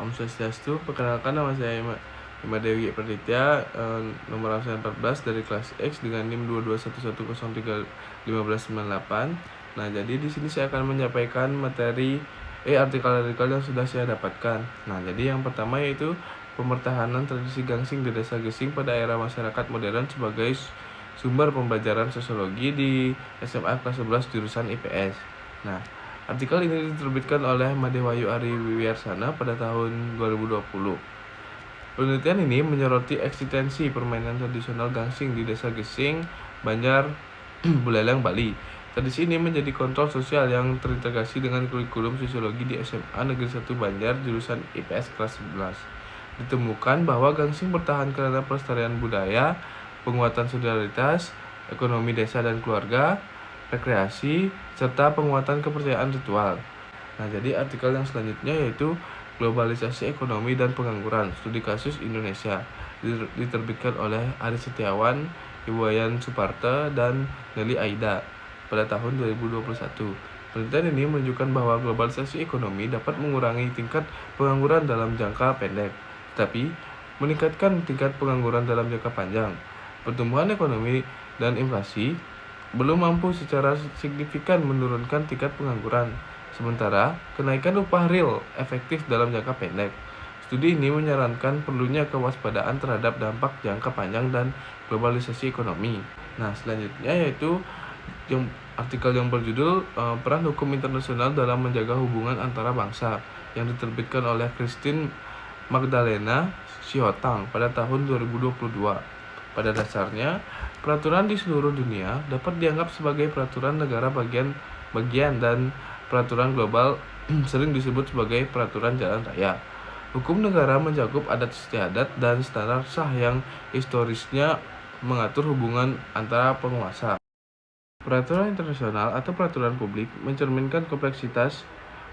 Om Swastiastu, perkenalkan nama saya Ima Dewi Praditya, nomor absen 14 dari kelas X dengan NIM 2211031598. Nah, jadi di sini saya akan menyampaikan materi artikel-artikel yang sudah saya dapatkan. Nah, jadi yang pertama yaitu pemertahanan tradisi gangsing di Desa Gesing pada era masyarakat modern sebagai sumber pembelajaran sosiologi di SMA kelas 11 jurusan IPS. Nah, artikel ini diterbitkan oleh Madewayu Ari Wiwiarsana pada tahun 2020. Penelitian ini menyoroti eksistensi permainan tradisional gangsing di Desa Gesing, Banjar, Buleleng, Bali. Tradisi ini menjadi kontrol sosial yang terintegrasi dengan kurikulum sosiologi di SMA Negeri 1 Banjar jurusan IPS kelas 11. Ditemukan bahwa gangsing bertahan karena pelestarian budaya, penguatan solidaritas, ekonomi desa dan keluarga, rekreasi, serta penguatan kepercayaan ritual. Nah, jadi artikel yang selanjutnya yaitu globalisasi ekonomi dan pengangguran, studi kasus Indonesia, diterbitkan oleh Ari Setiawan, Iwayan Suparta, dan Nelly Aida pada tahun 2021. Penelitian ini menunjukkan bahwa globalisasi ekonomi dapat mengurangi tingkat pengangguran dalam jangka pendek, tetapi meningkatkan tingkat pengangguran dalam jangka panjang. Pertumbuhan ekonomi dan inflasi belum mampu secara signifikan menurunkan tingkat pengangguran, sementara kenaikan upah real efektif dalam jangka pendek. Studi ini menyarankan perlunya kewaspadaan terhadap dampak jangka panjang dan globalisasi ekonomi. Nah, selanjutnya yaitu artikel yang berjudul Peran Hukum Internasional dalam Menjaga Hubungan Antara Bangsa yang diterbitkan oleh Christine Magdalena Siotang pada tahun 2022. Pada dasarnya, peraturan di seluruh dunia dapat dianggap sebagai peraturan negara bagian dan peraturan global sering disebut sebagai peraturan jalan raya. Hukum negara mencakup adat istiadat dan standar sah yang historisnya mengatur hubungan antara penguasa. Peraturan internasional atau peraturan publik mencerminkan kompleksitas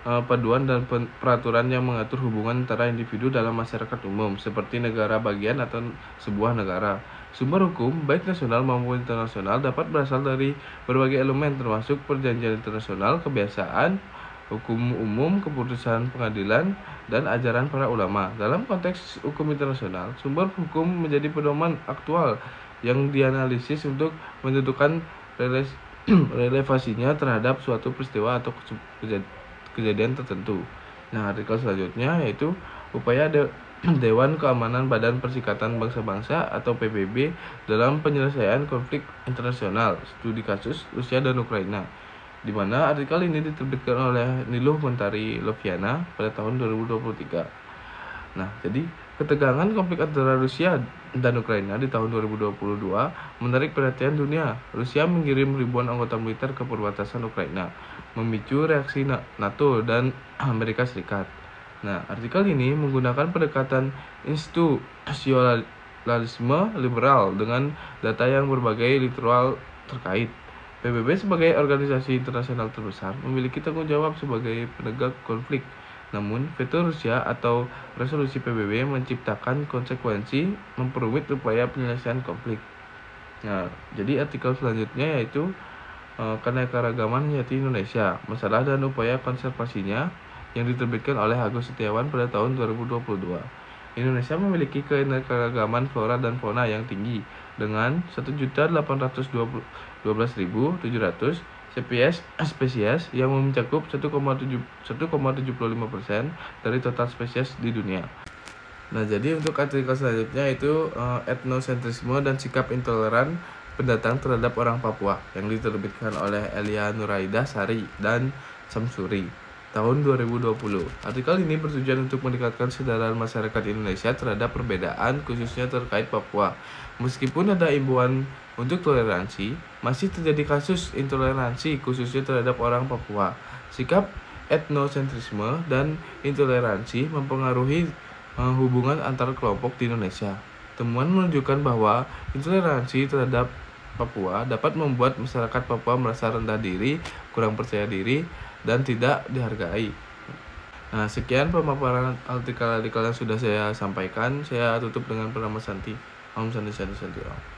paduan dan peraturan yang mengatur hubungan antara individu dalam masyarakat umum, seperti negara bagian atau sebuah negara. Sumber hukum, baik nasional maupun internasional, dapat berasal dari berbagai elemen termasuk perjanjian internasional, kebiasaan, hukum umum, keputusan pengadilan, dan ajaran para ulama. Dalam konteks hukum internasional, sumber hukum menjadi pedoman aktual yang dianalisis untuk menentukan relevansinya terhadap suatu peristiwa atau kejadian tertentu. Nah, artikel selanjutnya yaitu upaya Dewan Keamanan Badan Perserikatan Bangsa-Bangsa atau PBB dalam penyelesaian konflik internasional, studi kasus Rusia dan Ukraina, di mana artikel ini diterbitkan oleh Niluh Mentari Loviana pada tahun 2023. Nah, jadi ketegangan konflik antara Rusia dan Ukraina di tahun 2022 menarik perhatian dunia. Rusia mengirim ribuan anggota militer ke perbatasan Ukraina, memicu reaksi NATO dan Amerika Serikat. Nah, artikel ini menggunakan pendekatan institusionalisme liberal dengan data yang berbagai literal terkait. PBB sebagai organisasi internasional terbesar memiliki tanggung jawab sebagai penegak konflik. Namun, veto Rusia atau resolusi PBB menciptakan konsekuensi memperumit upaya penyelesaian konflik. Nah, jadi artikel selanjutnya yaitu Keanekaragaman Hayati Indonesia, masalah dan upaya konservasinya, yang diterbitkan oleh Agus Setiawan pada tahun 2022. Indonesia memiliki keanekaragaman flora dan fauna yang tinggi dengan 1.812.700 spesies yang mencakup 1,75% dari total spesies di dunia. Nah, jadi untuk artikel selanjutnya itu etnosentrisme dan sikap intoleran pendatang terhadap orang Papua yang diterbitkan oleh Elia Nuraida Sari dan Samsuri tahun 2020. Artikel ini bertujuan untuk meningkatkan kesadaran masyarakat Indonesia terhadap perbedaan khususnya terkait Papua. Meskipun ada imbauan untuk toleransi, masih terjadi kasus intoleransi khususnya terhadap orang Papua. Sikap etnosentrisme dan intoleransi mempengaruhi hubungan antar kelompok di Indonesia. Temuan menunjukkan bahwa intoleransi terhadap Papua dapat membuat masyarakat Papua merasa rendah diri, kurang percaya diri, dan tidak dihargai. Nah, sekian pemaparan artikel-artikel yang sudah saya sampaikan. Saya tutup dengan pranama Santi. Om Santi Santi Santi Om.